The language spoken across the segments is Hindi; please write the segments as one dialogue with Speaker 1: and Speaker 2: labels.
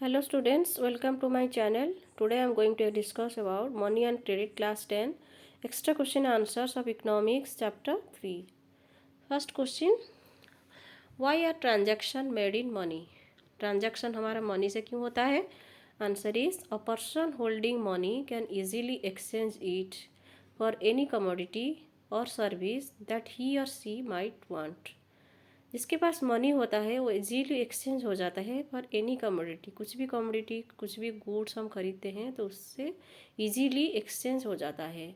Speaker 1: Hello students, welcome to my channel. Today I am going to discuss about money and credit class 10 extra question answers of economics chapter 3. First question, why are transaction made in money? Transaction हमारा money से क्यों होता है? Answer is a person holding money can easily exchange it for any commodity or service that he or she might want. जिसके पास मनी होता है वो इजीली एक्सचेंज हो जाता है फॉर एनी कमोडिटी, कुछ भी गुड्स हम खरीदते हैं तो उससे इजीली एक्सचेंज हो जाता है,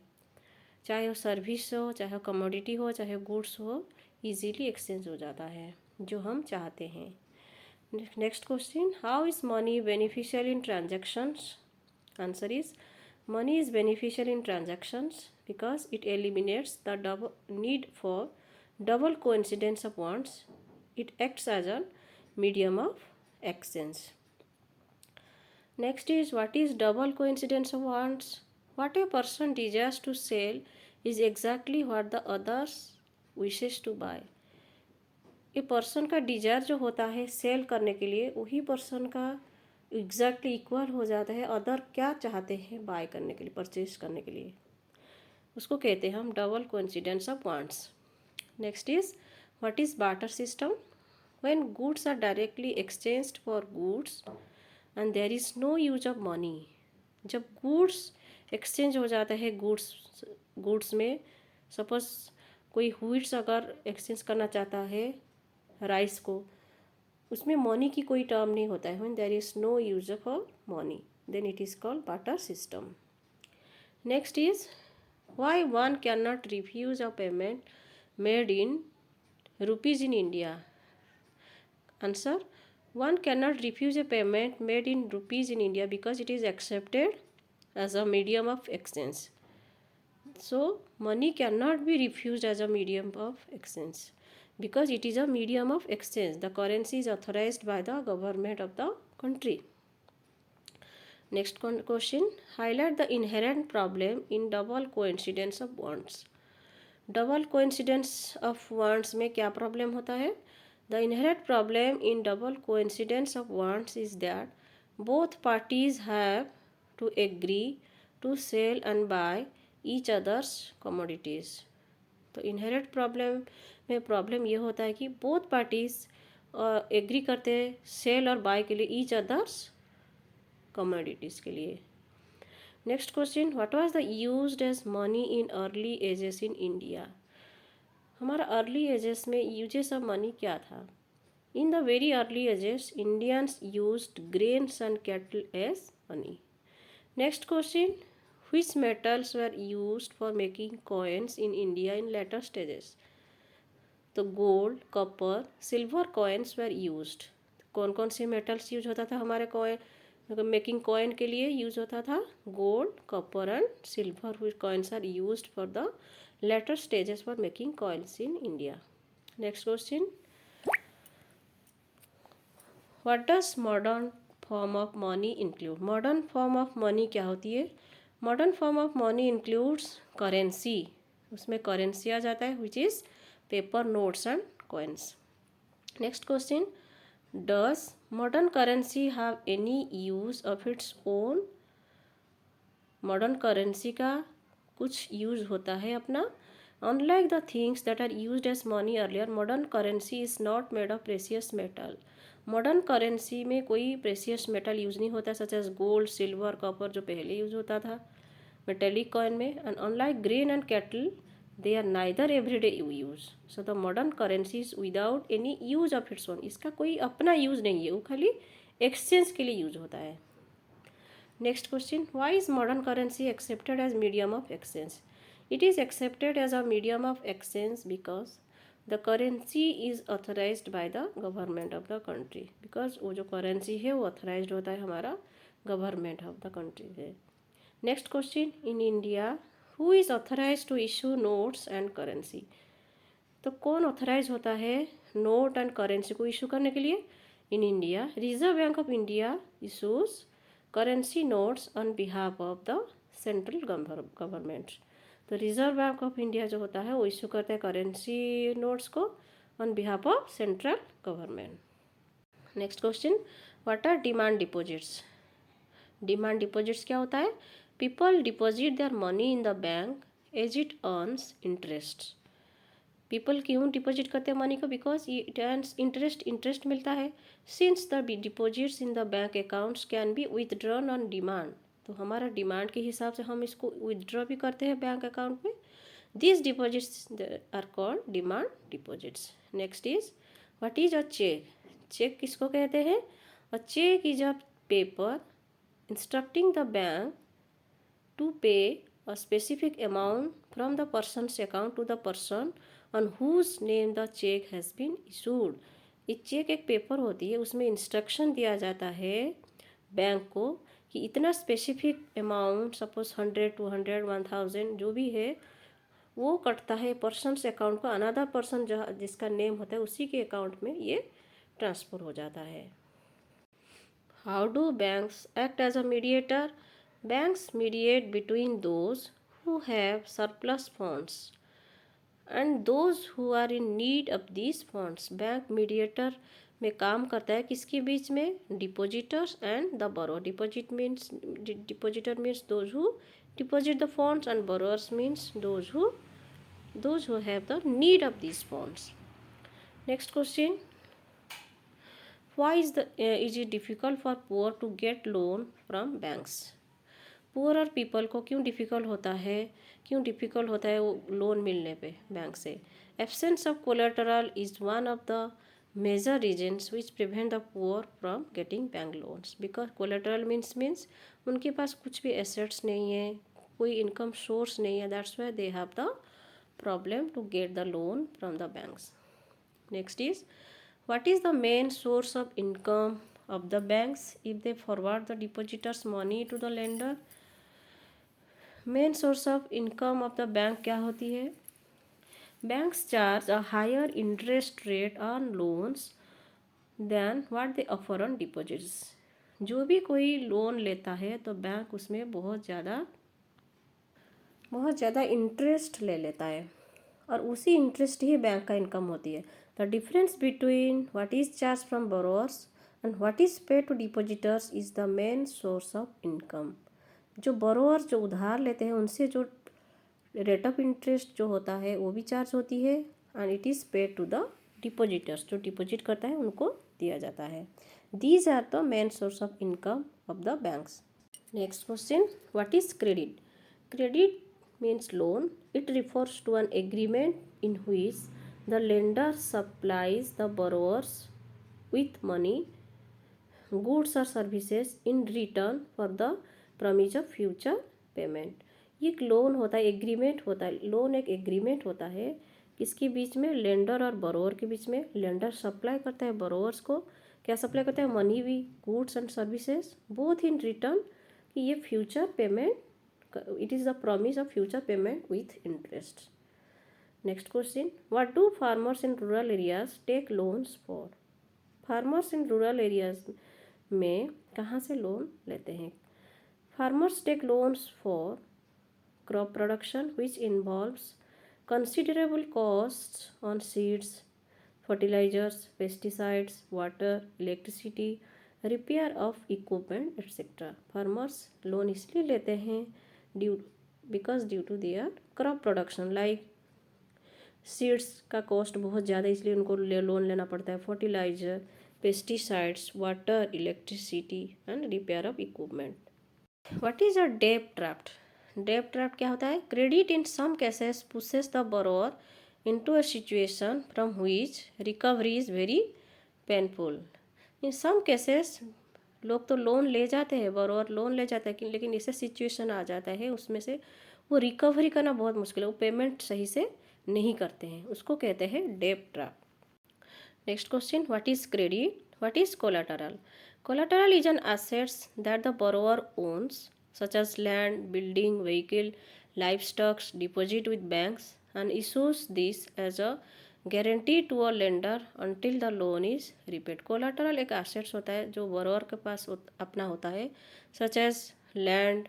Speaker 1: चाहे वो सर्विस हो, चाहे वो कमोडिटी हो, चाहे गुड्स हो, इजीली एक्सचेंज हो जाता है जो हम चाहते हैं. Next question, how is money beneficial in transactions? Answer is money is beneficial in transactions because it eliminates the need for double coincidence of wants. It acts as a medium of exchange. Next is, what is double coincidence of wants? What a person desires to sell is exactly what the others wishes to buy. A person का डिजायर जो होता है सेल करने के लिए वही पर्सन का एग्जैक्टली इक्वल हो जाता है अदर क्या चाहते हैं बाय करने के लिए, परचेज करने के लिए. उसको कहते हैं हम double coincidence of wants. Next is, what is barter system? When goods are directly exchanged for goods and there is no use of money. जब goods exchange हो जाता है goods में, सपोज कोई wheats अगर exchange करना चाहता है राइस को, उसमें मनी की कोई टर्म नहीं होता है. when there is no use of money, then it is called barter system. Next is, why one cannot refuse a payment made in rupees in India? Answer, one cannot refuse a payment made in rupees in India because it is accepted as a medium of exchange. So money cannot be refused as a medium of exchange because it is a medium of exchange. The currency is authorized by the government of the country. Next question, highlight the inherent problem in double coincidence of wants. Double coincidence of wants में क्या प्रॉब्लम होता है? The inherent problem in double coincidence of wants is that both parties have to agree to sell and buy each other's commodities. तो इनहेरेंट प्रॉब्लम में प्रॉब्लम ये होता है कि बोथ पार्टीज एग्री करते हैं सेल और बाय के लिए ईच अदर्स कमोडिटीज़ के लिए. Next question, what was the used as money in early ages in India? हमारा अर्ली एजेस में यूजेस ऑफ मनी क्या था? In the very early ages Indians used grains and cattle as money. Next question, which metals were used for making coins in India in later stages? तो gold, copper, silver coins were used. कौन कौन से मेटल्स यूज होता था हमारे कॉइन मेकिंग कॉइन के लिए? यूज होता था gold, copper and silver, which coins are used for the later stages for making coins in India. Next question, what does modern form of money include? Modern form of money क्या होती है? Modern form of money includes currency. उसमें करेंसी आ जाता है which is paper, notes and coins. Next question, does modern currency have any use of its own? Modern currency का कुछ यूज होता है अपना. Unlike the things that are used as money earlier, modern currency is not made of precious metal. Modern currency में कोई प्रेशियस मेटल यूज नहीं होता such as gold, silver, copper जो पहले यूज होता था मेटेलिक कॉइन में. And unlike grain and cattle, they are neither everyday use. So the modern currency is without any use of its own. इसका कोई अपना यूज नहीं है, वो खाली एक्सचेंज के लिए यूज होता है. Next question, why is modern currency accepted as medium of exchange? It is accepted as a medium of exchange because the currency is authorised by the government of the country. Because वो जो करेंसी है वो ऑथराइज्ड होता है हमारा गवर्नमेंट ऑफ द कंट्री से. Next question, in India who is authorise to issue notes and currency? तो कौन ऑथराइज होता है नोट एंड करेंसी को इशू करने के लिए? In India Reserve Bank of India issues currency notes on behalf of the central government. तो रिजर्व बैंक ऑफ इंडिया जो होता है वो इशू करता है करेंसी नोट्स को on behalf of central government. Next question, what are demand deposits? Demand deposits क्या होता है? People deposit their money in the bank as it earns interest. People क्यों डिपॉजिट करते हैं मनी को? Because it earns interest, interest मिलता है। Since the deposits in the bank accounts can be withdrawn on demand, तो हमारा डिमांड के हिसाब से हम इसको विथड्रॉ भी करते हैं बैंक अकाउंट में। These deposits are called demand deposits. Next is what is a check? Cheque किसको कहते हैं? A check is a paper instructing the bank to pay a specific amount from the person's account to the person on whose name the check has been issued. ये चेक एक पेपर होती है, उसमें इंस्ट्रक्शन दिया जाता है बैंक को कि इतना स्पेसिफिक अमाउंट, सपोज 100, 200, 1000 जो भी है, वो कटता है पर्सन से अकाउंट को, अनदर पर्सन जहाँ जिसका नेम होता है उसी के अकाउंट में ये ट्रांसफ़र हो जाता है। How do banks act as a mediator? Banks mediate between those who have surplus funds and those who are in need of these funds. Bank mediator में काम करता है किसके बीच में? Depositors and the borrower. Depositor means those who deposit the funds and borrowers means those who have the need of these funds. Next question, why is it difficult for poor to get loan from banks? Poor और पीपल को क्यों डिफ़िकल्ट होता है, वो लोन मिलने पे बैंक से? Absence of collateral is one of the major reasons which prevent the poor from getting bank loans. Because collateral means उनके पास कुछ भी एसेट्स नहीं है, कोई इनकम सोर्स नहीं है, that's why they have the problem to get the loan from the banks. Next is what is the main source of income of the banks if they forward the depositors money to the lender? Main source of income of the bank क्या होती है? Banks charge a higher interest rate on loans than what they offer on deposits. जो भी कोई लोन लेता है तो बैंक उसमें बहुत ज़्यादा इंटरेस्ट ले लेता है और उसी इंटरेस्ट ही बैंक का इनकम होती है। The difference between what is charged from borrowers and what is paid to depositors is the main source of income. जो बोरोअर जो उधार लेते हैं उनसे जो रेट ऑफ इंटरेस्ट जो होता है वो भी चार्ज होती है and it is paid to the depositors, जो डिपॉजिट करता है उनको दिया जाता है। These are the main source of income of the banks. Next question, what is credit? Credit means loan. It refers to an agreement in which the lender supplies the borrowers with money, goods or services in return for the promise of future payment. ये एक लोन होता है, एग्रीमेंट होता है। लोन एक एग्रीमेंट होता है किसके बीच में? लेंडर और बोरोअर के बीच में। लेंडर सप्लाई करता है बोरोअर्स को, क्या सप्लाई करता है? मनी भी, goods and services, both in return कि ये future payment, it is the promise of future payment with interest. Next question, what do farmers in rural areas take loans for? farmers in rural areas में कहाँ से लोन लेते हैं? farmers take loans for crop production which involves considerable costs on seeds, fertilizers, pesticides, water, electricity, repair of equipment etc. farmers loan इसलिए लेते हैं due to their crop production, like seeds का कॉस्ट बहुत ज़्यादा इसलिए उनको लोन लेना पड़ता है। Fertiliser, pesticides, water, electricity and repair of equipment. What is a डेब्ट ड्राफ्ट? डेब्ट ड्राफ्ट क्या होता है? Credit in some cases pushes the borrower into a situation from which recovery is very painful. In some cases लोग तो लोन ले जाते हैं, बोरोअर लोन ले जाता है, लेकिन ऐसे सिचुएशन आ जाता है उसमें से वो रिकवरी करना बहुत मुश्किल है, वो पेमेंट सही से नहीं करते हैं, उसको कहते हैं डेब्ट draft. Next question, what is credit? What is collateral? Collateral is an assets that the borrower owns such as land, building, vehicle, life stocks deposit with banks and issues this as a guarantee to a lender until the loan is repaid. Collateral एक एसेट्स होता है जो बोरोअर के पास अपना होता है, such as land,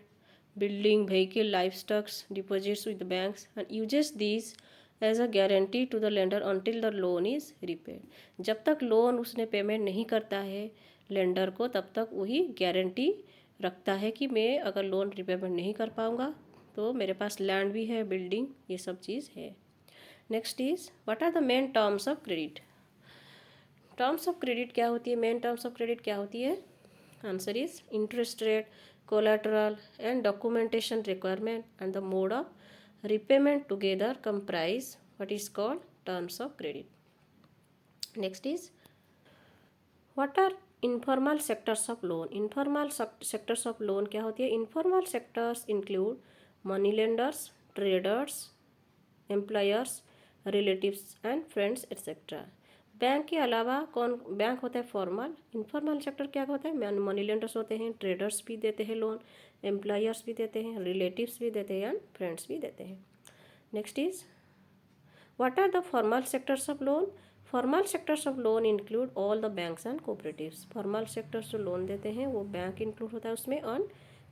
Speaker 1: building, vehicle, life stocks deposits with banks and uses this as a guarantee to the lender until the loan is repaid. जब तक लोन उसने पेमेंट नहीं करता है, लेंडर को तब तक वही गारंटी रखता है कि मैं अगर लोन रिपेमेंट नहीं कर पाऊँगा तो मेरे पास लैंड भी है, बिल्डिंग, ये सब चीज़ है। Next is what are the main terms of credit. Terms of credit क्या होती है, मेन टर्म्स ऑफ क्रेडिट क्या होती है? Answer is interest rate, collateral and documentation requirement and the mode of repayment together comprise what is called terms of credit. Next is what are informal sectors of loan. Informal sectors of loan क्या होती है? Informal sectors include money lenders, traders, employers, relatives and friends etc. Bank के अलावा कौन बैंक होता है? फॉर्मल। इनफॉर्मल सेक्टर क्या होता है? मनी लेंडर्स होते हैं, ट्रेडर्स भी देते हैं लोन, एम्प्लॉयर्स भी देते हैं, रिलेटिव्स भी देते हैं एंड फ्रेंड्स भी देते हैं। Next is what are the formal sectors of loan. Formal sectors of loan include all the banks and cooperatives. Formal sectors जो लोन देते हैं वो बैंक इंक्लूड होता है उसमें, और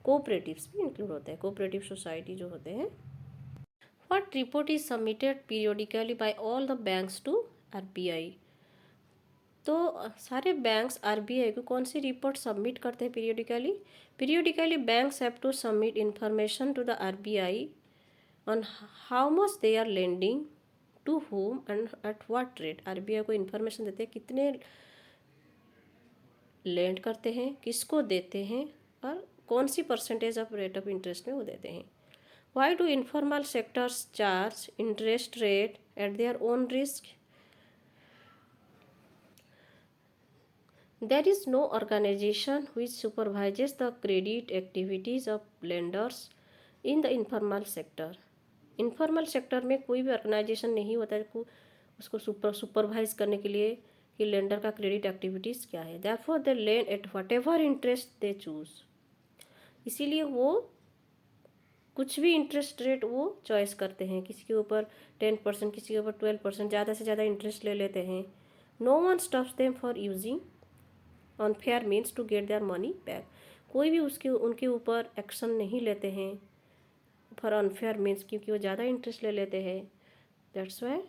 Speaker 1: कोऑपरेटिव्स भी इंक्लूड होता है, कोऑपरेटिव सोसाइटी जो होते हैं। What report is submitted periodically by all the banks to RBI। तो सारे बैंक्स RBI को कौन सी रिपोर्ट सबमिट करते हैं periodically? Periodically banks have to submit information to the RBI on how much they are lending to whom and at what rate. RBI को इन्फॉर्मेशन देते हैं कितने लेंड करते हैं, किसको देते हैं, और कौन सी percentage of rate of interest में वो देते हैं। Why do informal sectors charge interest rate at their own risk? There is no organization which supervises the credit activities of lenders in the informal sector. Informal sector में कोई भी ऑर्गेनाइजेशन नहीं होता है उसको सुपरवाइज करने के लिए कि लेंडर का क्रेडिट एक्टिविटीज़ क्या है। Therefore they lend at whatever interest they choose. इसीलिए वो कुछ भी इंटरेस्ट रेट वो चॉइस करते हैं, किसी के ऊपर 10%, किसी के ऊपर 12%, ज़्यादा से ज़्यादा इंटरेस्ट ले लेते हैं। No one stops them for using unfair means to get their money back. कोई भी उनके ऊपर एक्शन नहीं लेते हैं फॉर अनफेयर मीन्स, क्योंकि वो ज़्यादा इंटरेस्ट ले लेते हैं। That's why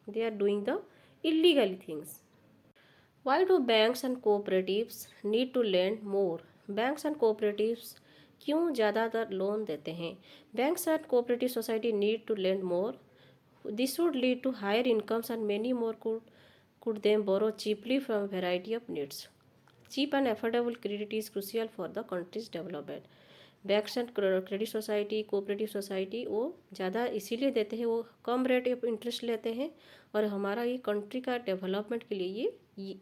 Speaker 1: they are doing the illegal things. Why do banks and cooperatives need to lend more. Banks and cooperatives क्यों ज़्यादातर लोन देते हैं? Banks and cooperative society need to lend more. This would lead to higher incomes and many more could them borrow cheaply from a variety of needs. Cheap and affordable credit is crucial for the country's development. Banks and credit society, cooperative society वो ज़्यादा इसीलिए देते हैं, वो कम रेट ऑफ इंटरेस्ट लेते हैं और हमारा ये कंट्री का डेवलपमेंट के लिए ये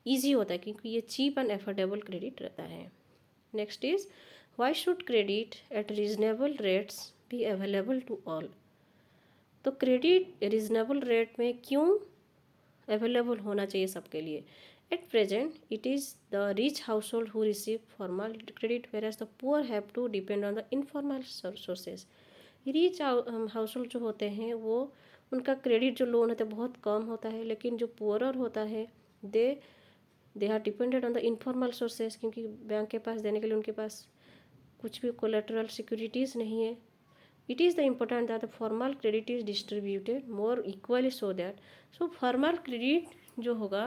Speaker 1: ईजी होता है क्योंकि ये चीप एंड अफोर्डेबल क्रेडिट रहता है। Next is why should credit at reasonable rates be available to all. तो क्रेडिट रीजनेबल रेट में क्यों अवेलेबल होना चाहिए सबके लिए? At present it is the rich household who receive formal credit where the poor have to depend on the informal sources. Rich household जो होते हैं वो उनका क्रेडिट जो लोन होता है बहुत कम होता है, लेकिन जो पुअरर होता है they are depended on the informal sources, क्योंकि बैंक के पास देने के लिए उनके पास कुछ भी कोलेटरल सिक्योरिटीज़ नहीं है। It is the important that the formal credit is distributed more equally so formal credit जो होगा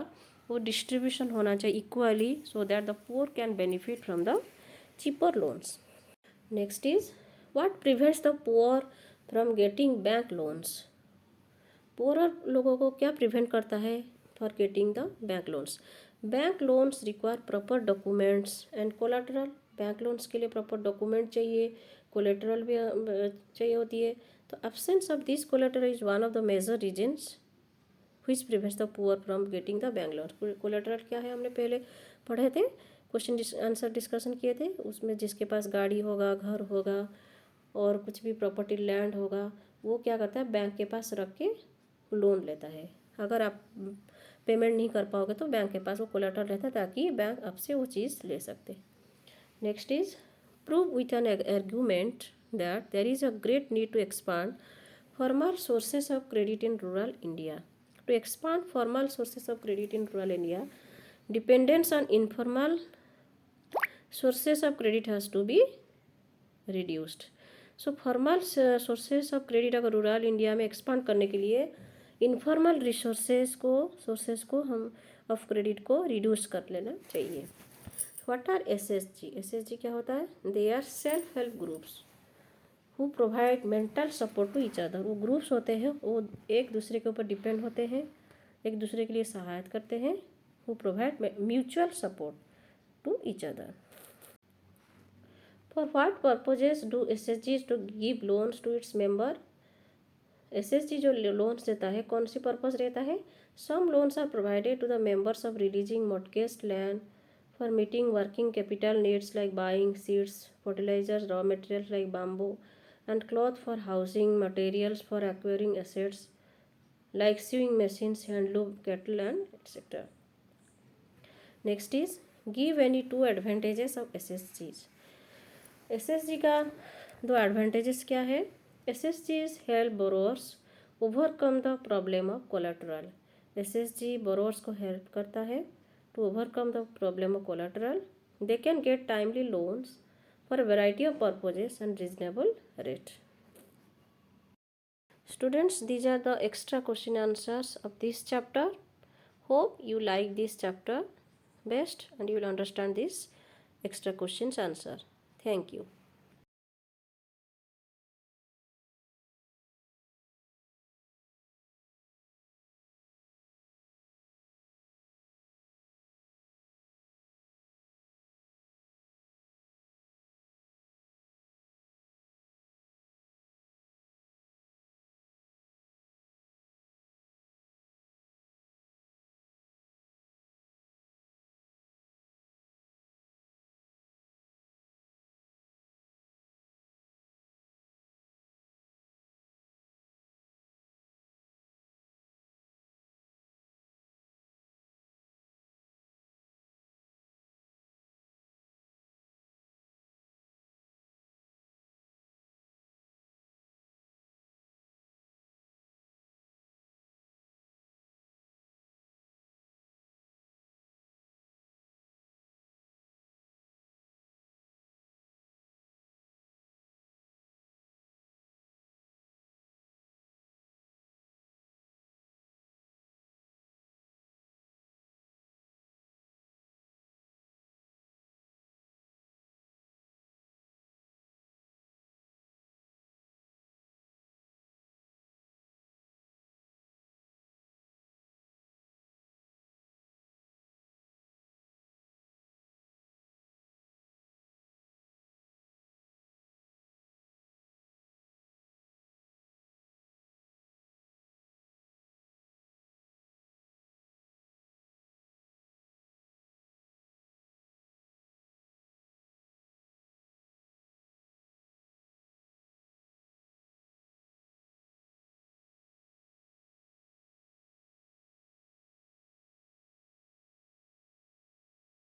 Speaker 1: वो distribution होना चाहिए equally so that the poor can benefit from the cheaper loans. Next is what prevents the poor from getting bank loans. Poorer लोगों को क्या prevent करता है for getting the bank loans? Bank loans require proper documents and collateral. Bank loans के लिए प्रॉपर डॉक्यूमेंट चाहिए, कोलेटरल भी चाहिए होती है। तो absence of this collateral is one of the major reasons which prevents the poor from getting the bank loan. Collateral क्या है हमने पहले पढ़े थे, क्वेश्चन आंसर डिस्कशन किए थे उसमें। जिसके पास गाड़ी होगा, घर होगा और कुछ भी प्रॉपर्टी लैंड होगा वो क्या करता है बैंक के पास रख के लोन लेता है। अगर आप पेमेंट नहीं कर पाओगे तो बैंक के पास वो कोलेटरल रहता है ताकि बैंक आपसे वो चीज़ ले सकते। Next is prove with an argument that there is a great need to expand formal sources of credit in rural India. To expand formal sources of credit in rural India, dependence on informal sources of credit has to be reduced. So formal sources of credit अगर रूरल इंडिया में एक्सपांड करने के लिए इनफॉर्मल सोर्सेस को हम ऑफ क्रेडिट को रिड्यूस कर लेना चाहिए। What are SHG? एसएचजी क्या होता है? They are self help groups who provide mental support to each other. वो ग्रुप्स होते हैं, वो एक दूसरे के ऊपर डिपेंड होते हैं, एक दूसरे के लिए सहायता करते हैं। Who provide mutual support to each other. For what purposes do एसएचजीज to give loans to its member? SHG जो लोन्स देता है कौन सी पर्पस रहता है? Some loans are provided to the members of releasing mortgage land for meeting working capital needs like buying seeds, fertilisers, raw materials like bamboo, and cloth for housing, materials for acquiring assets like sewing machines, handloom, cattle, and etc. Next is give any two advantages of SSGs. SSG का दो एडवांटेजेस क्या है? SSGs help borrowers overcome the problem of collateral. SSG borrowers को हेल्प करता है to overcome the problem of collateral. They can get timely loans for a variety of purposes and reasonable rate. Students, these are the extra question answers of this chapter. Hope you like this chapter best and you will understand this extra questions answer. Thank you.